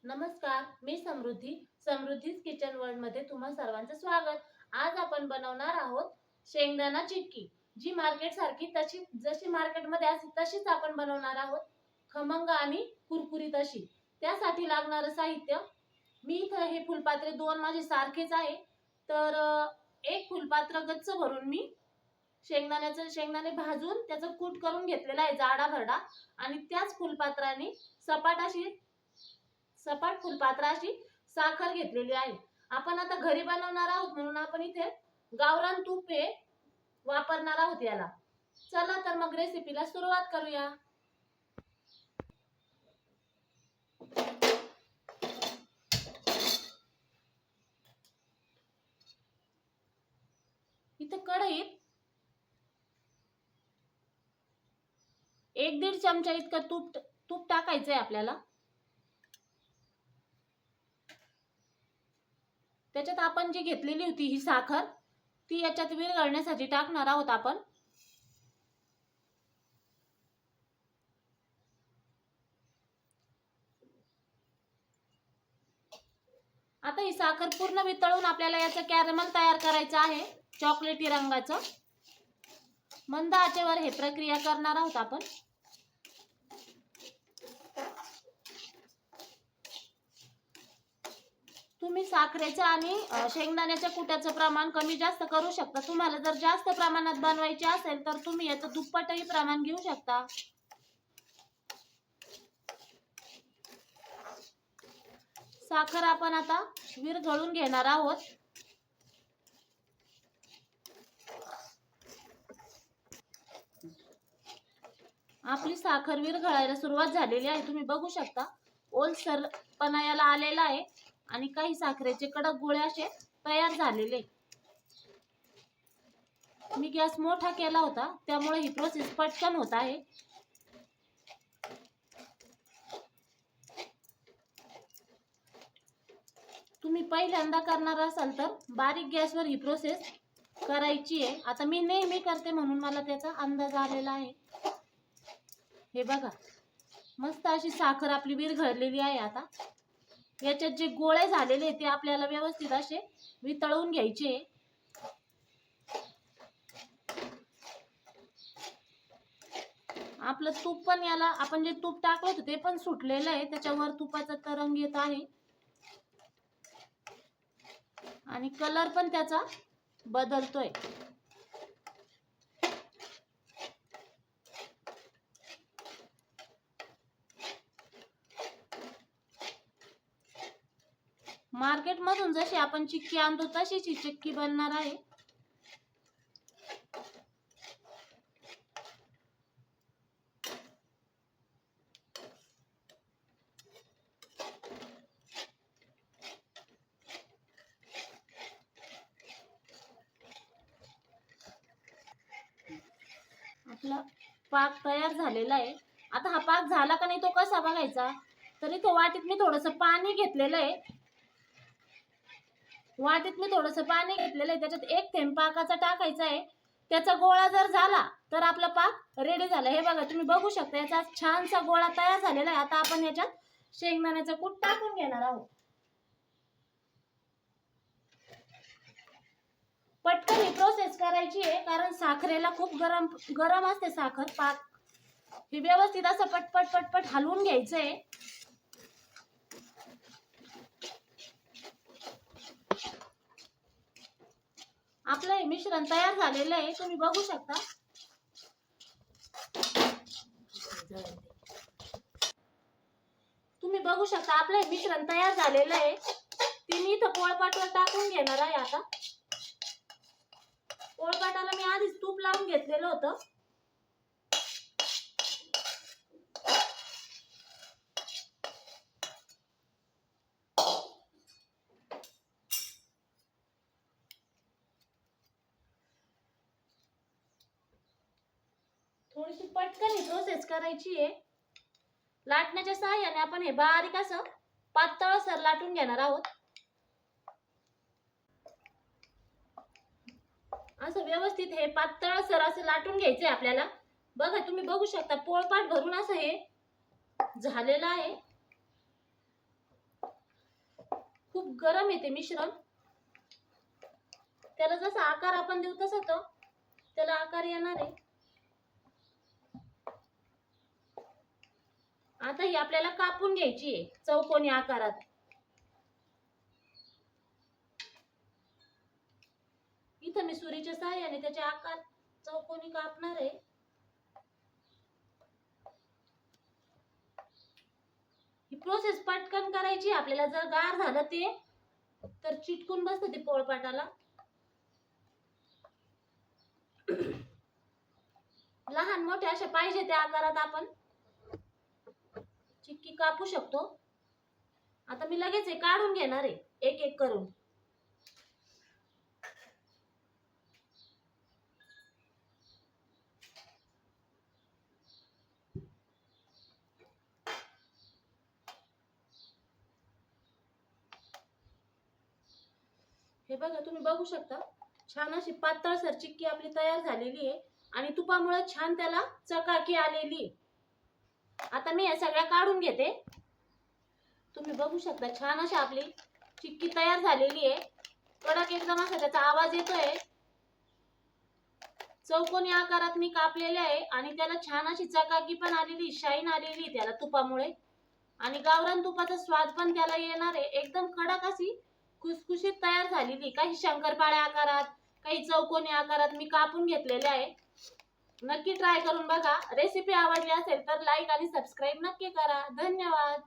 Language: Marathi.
नमस्कार, मी समृद्धीज किचन वर्ल्ड मध्ये तुम्हा सर्वांचं स्वागत। आज आपण बनवणार आहोत शेंगदाणा चिक्की, जी मार्केट सारखी जशी मार्केटमध्ये असते तशीच आपण बनवणार आहोत, खमंग आणि कुरकुरीत अशी। त्यासाठी लागणारे साहित्य, मी इथे हे फुलपात्रे दोन माझे सारखेच आहे, तर एक फुलपात्र गच्च भरून मी शेंगदाणे भाजून त्याचं कूट करून घेतलेला आहे जाडा भरडा, आणि त्याच फुलपात्राने सपाट फुलपात्राची साखर घेतलेली आहे। आपण आता घरी बनवणार आहोत म्हणून आपण इथे गावरान तूप हे वापरणार आहोत याला। चला तर मग रेसिपीला सुरुवात करूया। इथे कढईत 1-1.5 चमचा इतकं तूप टाकायचं आहे आपल्याला। त्याच्यात आपण जी घेतलेली होती ही साखर, ती याच्यात विरघळण्यासाठी टाकणार आहोत आपण। आता ही साखर पूर्ण वितळून आपल्याला याचं कॅरमल तयार करायचं आहे, चॉकलेटी रंगाचं। मंद आचेवर हे प्रक्रिया करणार आहोत आपण। तुम्ही साखरेचं आणि शेंगदाण्याच्या कुट्याचं प्रमाण कमी जास्त करू शकता। तुम्हाला जर जास्त प्रमाणात बनवायचे असेल तर तुम्ही याचं दुप्पटही प्रमाण घेऊ शकता। साखर आपण आता विरघळून घेणार आहोत। आपली साखर विरघळायला सुरुवात झालेली आहे, तुम्ही बघू शकता। ओलसरपणा याला आलेला आहे आणि काही साखरेचे कडक गोळे असे तयार झालेले। मी गॅस मोठा केला होता त्यामुळे ही प्रोसेस पटकन होत आहे। तुम्ही पहिल्यांदा करणार असाल तर बारीक गॅसवर ही प्रोसेस करायची आहे। आता मी नेहमी करते म्हणून मला त्याचा अंदाज आलेला आहे। हे बघा, मस्त अशी साखर आपली विरघळलेली आहे। आता याच्यात जे गोळे झालेले ते आपल्याला व्यवस्थित असे वितळून घ्यायचे। आपलं तूप पण, याला आपण जे तूप टाकलं होतं ते पण सुटलेलं आहे, त्याच्यावर तुपाचा तरंग येत आहे आणि कलर पण त्याचा बदलतोय। मार्केट मधून जशी आपण चिक्की आणतो तशीच ही चिक्की बनणार आहे। आपला पाक तयार झालेला आहे। आता हा पाक झाला का नाही तो कसा बघायचा, तर इथे वाटीत मी थोडंसं पाणी घेतलेलं आहे। त्याच्यात 1 थेंब पाकाचा टाकायचा आहे। त्याचा गोळा जर झाला तर आपला पाक रेडी झाला। हे बघा, तुम्ही बघू शकता याचा छानसा गोळा तयार झालेला आहे। आता आपण याच्यात शेंगदाण्याचं कूट टाकून घेणार आहोत। पटकन ही प्रोसेस करायची आहे कारण साखरेला खूप गरम असते साखर। पाक हे व्यवस्थित असं पटपट हलवून घ्यायचंय। आपलं हे मिश्रण तयार झालेलं आहे, तुम्ही बघू शकता। आपलं हे मिश्रण तयार झालेलं आहे। ती मी इथं पोळपाटावर टाकून घेणार आहे। आता पोळपाटाला मी आधीच तूप लावून घेतलेलं होतं। थोडीशी पटकन ही प्रोसेस करायची आहे। लाटण्याच्या सहाय्याने आपण हे बारीक असं पातळसर लाटून घेणार आहोत। असं व्यवस्थित हे पातळसर असं लाटून घ्यायचंय आपल्याला। बघा, तुम्ही बघू शकता पोळपाट भरून असं हे झालेलं आहे। खूप गरम आहे ते मिश्रण. त्याला जसा आकार आपण देऊ तसा तो त्याला आकार येणार आहे. आता ही आपल्याला कापून घ्यायची आहे चौकोनी आकारात. इथं मी सुरीच्या सहाय्याने त्याचे आकार चौकोनी कापणार आहे. ही प्रोसेस पटकन करायची आपल्याला. जर गार झालं ते तर चिटकून बसतं ते पोळपाटाला. लहान मोठे अशा पाहिजे त्या आकारात आपण चिक्की कापू शकतो. आता मी लगेच हे काढून घेणार आहे एक एक करून. हे बघा तुम्ही बघू शकता छान अशी पातळसर चिक्की आपली तयार झालेली आहे आणि तुपामुळे छान त्याला चकाकी आलेली. आता मी या सगळ्या काढून घेते. तुम्ही बघू शकता छान अशी आपली चिक्की तयार झालेली आहे. कडक एकदम असा त्याचा आवाज येतोय. चौकोनी आकारात मी कापलेले आहे आणि त्याला छान अशी चकाकी पण आलेली, शाईन आलेली त्याला तुपामुळे. आणि गावरान तुपाचा स्वाद पण त्याला येणार आहे. एकदम कडक अशी खुसखुशीत तयार झालेली. काही शंकरपाळ्या आकारात, काही चौकोनी आकारात मी कापून घेतलेले आहे. नक्की ट्राय करून बघा. रेसिपी आवडली असेल तर लाईक आणि सबस्क्राईब नक्की करा. धन्यवाद.